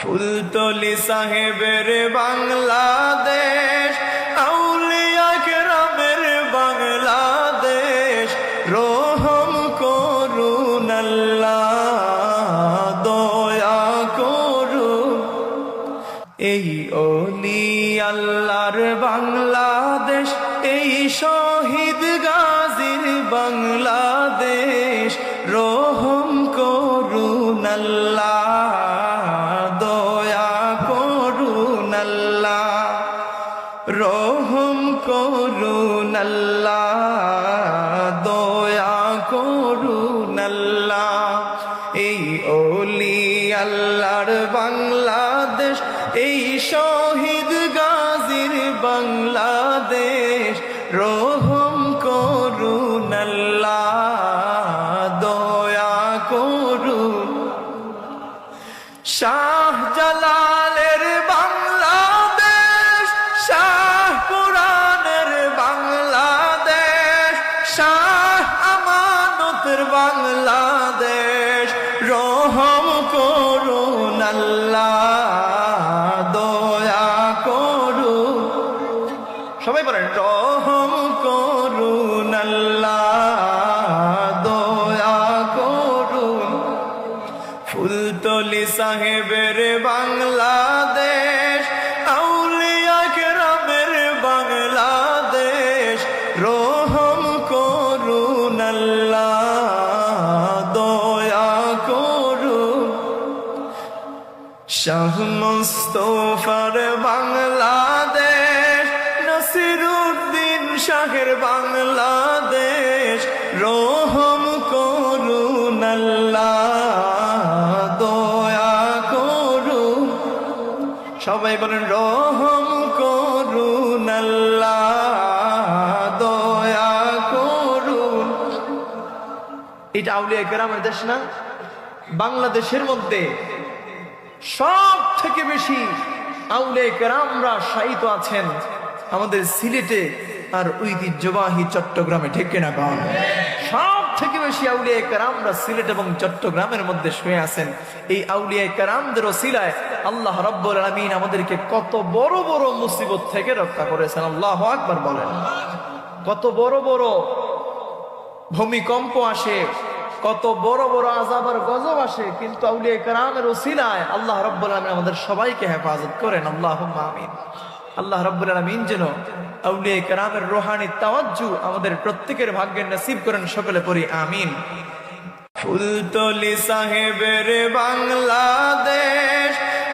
ফুলতলি সাহেবের বাংলাদেশ, আউলিয়া কেরামের বাংলাদেশ, রহম করুন আল্লাহ, দয়া করুন। এই ওলি আল্লাহর বাংলাদেশ, এই শহীদ গাজীর বাংলাদেশ, রহম করুন আল্লাহ, দয়া করুন আল্লাহ, রহম করুন আল্লাহ, দয়া করুন আল্লাহ। এই ওলি আল্লাহর বাংলাদেশ, এই শহীদ গাজীর বাংলাদেশ, রহম করুন আল্লাহ, দয়া করুন। শাহজালালের বাংলাদেশ, শাহপুরানের বাংলাদেশ, শাহ আমানতের বাংলাদেশ, রহম করুন আল্লাহ, দয়া করুন। সবাই বলেন রহম করুন আল্লাহ, দয়া করুন। ফুলতলি সাহেবের বাংলাদেশ, আউলিয়া কেরামের বাংলাদেশ, রহম করুন আল্লাহ, দয়া করুন। শাহ মুস্তফার বাংলাদেশ, নসিরুদ্দিন শাহের বাংলাদেশ, রহম করুন আল্লাহ, দয়া করুন। সবাই বলেন রহম করুন আল্লাহ, দয়া করুন। এটা আউলিয়া কেরামের দেশ না? বাংলাদেশের মধ্যে সব থেকে বেশি আউলিয়া কেরামরা শায়িত আছেন আমাদের সিলেটে আর ঐতিহ্যবাহী চট্টগ্রামে, ঠিক কিনা কন? সব থেকে বেশি আউলিয়া কেরামরা সিলেট এবং চট্টগ্রামের মধ্যে শুয়ে আছেন। এই আউলিয়া কেরামদের ওসিলায় আল্লাহ রাব্বুল আলামিন আমাদেরকে কত বড় বড় মুসিবত থেকে রক্ষা করেছেন। আল্লাহু আকবার বলেন। কত বড় বড় ভূমিকম্প আসে, কত বড় বড় আযাব আর গজব আসে, কিন্তু আউলিয়া কেরামের ওসিলায় আল্লাহ রাব্বুল আলামিন আমাদের সবাইকে হেফাজত করেন। আল্লাহুম্মা আমিন। আল্লাহ রাব্বুল আলামিন যেন আউলিয়া কেরামের রুহানি তাওয়াজ্জু আমাদের প্রত্যেকের ভাগ্যে নসিব করেন। সকলে পড়ি আমিন। ফুলতলি সাহেবের বাংলাদেশ,